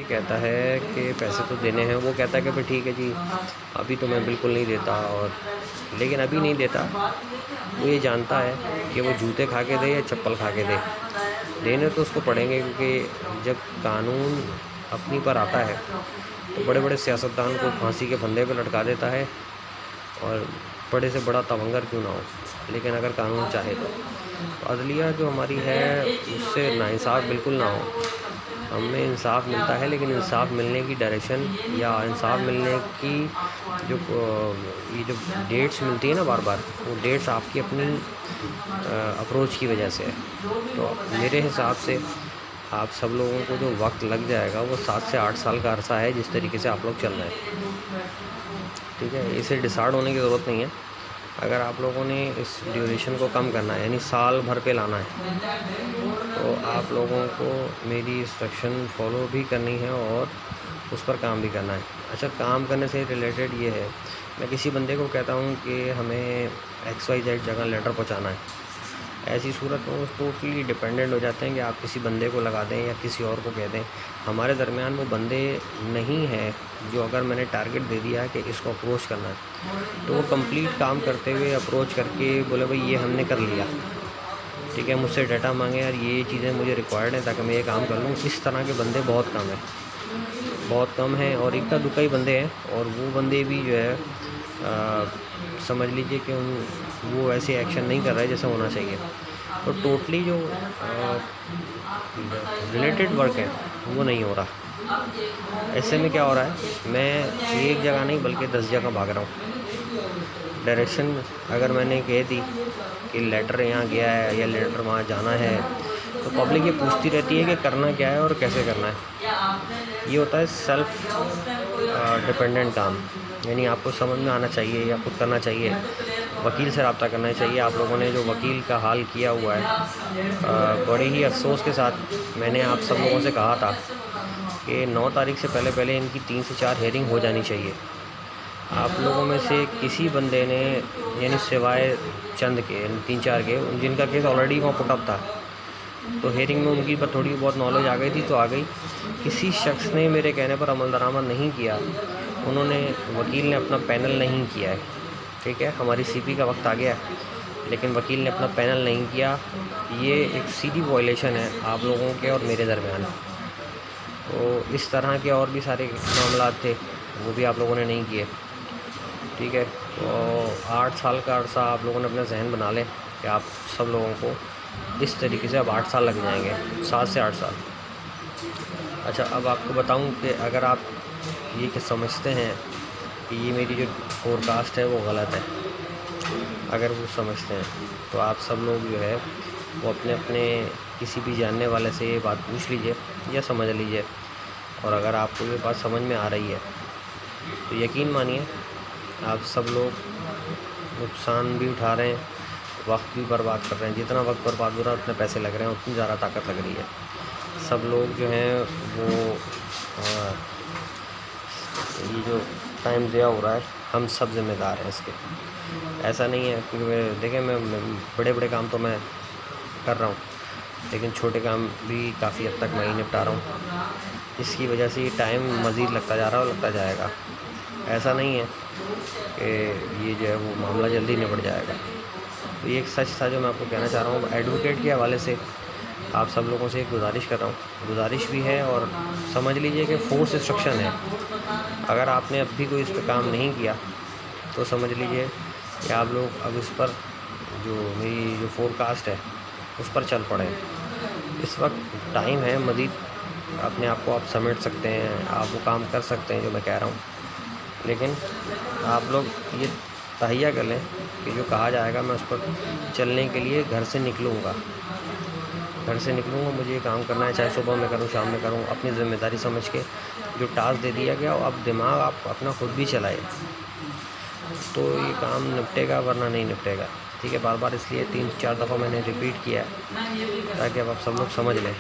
कहता है कि पैसे तो देने हैं। वो कहता है कि भाई ठीक है जी, अभी तो मैं बिल्कुल नहीं देता, और लेकिन अभी नहीं देता। वो ये जानता है कि वो जूते खा के दे या चप्पल खा के दे, देने तो उसको पड़ेंगे, क्योंकि जब कानून अपनी पर आता है तो बड़े बड़े सियासतदान को फांसी के फंदे पे लटका देता है, और बड़े से बड़ा तवंगर क्यों ना हो, लेकिन अगर कानून चाहे तो अदलिया जो हमारी है उससे नाइंसाफ़ बिल्कुल ना हो। हमें इंसाफ़ मिलता है, लेकिन इंसाफ़ मिलने की डायरेक्शन या इंसाफ़ मिलने की जो ये जो डेट्स मिलती है ना बार बार, वो डेट्स आपकी अपनी अप्रोच की वजह से है। तो मेरे हिसाब से आप सब लोगों को जो वक्त लग जाएगा वो 7 से 8 साल का अरसा है, जिस तरीके से आप लोग चल रहे हैं। ठीक है, इसे डिसाइड होने की ज़रूरत नहीं है। अगर आप लोगों ने इस ड्यूरेशन को कम करना है, यानी साल भर पे लाना है, तो आप लोगों को मेरी इंस्ट्रक्शन फॉलो भी करनी है और उस पर काम भी करना है। अच्छा, काम करने से रिलेटेड ये है, मैं किसी बंदे को कहता हूँ कि हमें XYZ जगह लेटर पहुँचाना है, ऐसी सूरत में वो टोटली डिपेंडेंट हो जाते हैं कि आप किसी बंदे को लगा दें या किसी और को कह दें। हमारे दरमियान वो बंदे नहीं हैं जो, अगर मैंने टारगेट दे दिया है कि इसको अप्रोच करना है, तो वो कंप्लीट काम करते हुए अप्रोच करके बोले भाई ये हमने कर लिया, ठीक है, मुझसे डाटा मांगे यार ये चीज़ें मुझे रिक्वायर्ड हैं ताकि मैं ये काम कर लूँ। इस तरह के बंदे बहुत कम हैं, बहुत कम हैं, और इक्का दुक्का ही बंदे हैं, और वो बंदे भी जो है समझ लीजिए कि वो ऐसे एक्शन नहीं कर रहा है जैसा होना चाहिए। तो टोटली जो रिलेटेड वर्क है वो नहीं हो रहा। ऐसे में क्या हो रहा है, मैं एक जगह नहीं बल्कि 10 जगह भाग रहा हूँ। डायरेक्शन अगर मैंने कह दी कि लेटर यहाँ गया है या लेटर वहाँ जाना है, तो पब्लिक ये पूछती रहती है कि करना क्या है और कैसे करना है। ये होता है सेल्फ डिपेंडेंट काम, यानी आपको समझ में आना चाहिए या खुद करना चाहिए। वकील से रब्ता करना चाहिए। आप लोगों ने जो वकील का हाल किया हुआ है, बड़े ही अफसोस के साथ मैंने आप सब लोगों से कहा था कि 9 तारीख से पहले इनकी 3 से 4 हेयरिंग हो जानी चाहिए। आप लोगों में से किसी बंदे ने, यानी सिवाय चंद के 3-4 के, जिनका केस ऑलरेडी वहाँ पुट अप था, तो हेयरिंग में उनकी पर थोड़ी बहुत नॉलेज आ गई थी तो आ गई। किसी शख्स ने मेरे कहने पर अमल दरामद नहीं किया, उन्होंने, वकील ने अपना पैनल नहीं किया है। ठीक है, हमारी CP का वक्त आ गया है, लेकिन वकील ने अपना पैनल नहीं किया। ये एक सीधी वायलेशन है आप लोगों के और मेरे दरमियान। तो इस तरह के और भी सारे मामला थे, वो भी आप लोगों ने नहीं किए। ठीक है, तो 8 साल का अर्सा आप लोगों ने अपना जहन बना लें कि आप सब लोगों को इस तरीके से अब 8 साल लग जाएंगे, 7 से 8 साल। अच्छा, अब आपको बताऊं कि अगर आप ये कि समझते हैं कि ये मेरी जो फोरकास्ट है वो गलत है, अगर वो समझते हैं तो आप सब लोग जो है वो अपने अपने किसी भी जानने वाले से ये बात पूछ लीजिए या समझ लीजिए। और अगर आपको ये बात समझ में आ रही है तो यकीन मानिए आप सब लोग नुकसान भी उठा रहे हैं, वक्त भी बर्बाद कर रहे हैं। जितना वक्त बर्बाद हो रहा है उतने पैसे लग रहे हैं, उतनी ज़्यादा ताकत लग रही है। सब लोग जो हैं वो ये जो टाइम ज़िया हो रहा है, हम सब ज़िम्मेदार हैं इसके। ऐसा नहीं है, क्योंकि देखिए मैं बड़े बड़े काम तो मैं कर रहा हूँ, लेकिन छोटे काम भी काफ़ी हद तक मैं ही निपटा रहा हूँ। इसकी वजह से ये टाइम मज़ीद लगता जा रहा है और लगता जाएगा। ऐसा नहीं है कि ये जो है वो मामला जल्दी निपट जाएगा। तो ये एक सच था जो मैं आपको कहना चाह रहा हूँ। एडवोकेट के हवाले से आप सब लोगों से एक गुजारिश कर रहा हूँ, गुजारिश भी है, और समझ लीजिए कि फोर्स इंस्ट्रक्शन है। अगर आपने अब भी कोई इस पर काम नहीं किया तो समझ लीजिए कि आप लोग अब इस पर, जो मेरी जो फोरकास्ट है उस पर चल पड़े। इस वक्त टाइम है मज़ीद, अपने आप को आप समेट सकते हैं, आप वो काम कर सकते हैं जो मैं कह रहा हूँ। लेकिन आप लोग ये तहैया कर लें कि जो कहा जाएगा मैं उस पर चलने के लिए घर से निकलूँगा, मुझे ये काम करना है, चाहे सुबह में करूँ शाम में करूँ, अपनी ज़िम्मेदारी समझ के जो टास्क दे दिया गया। अब दिमाग आप अपना खुद भी चलाए तो ये काम निपटेगा, वरना नहीं निपटेगा। ठीक है, बार बार इसलिए 3-4 दफ़ा मैंने रिपीट किया है ताकि अब आप सब लोग समझ लें।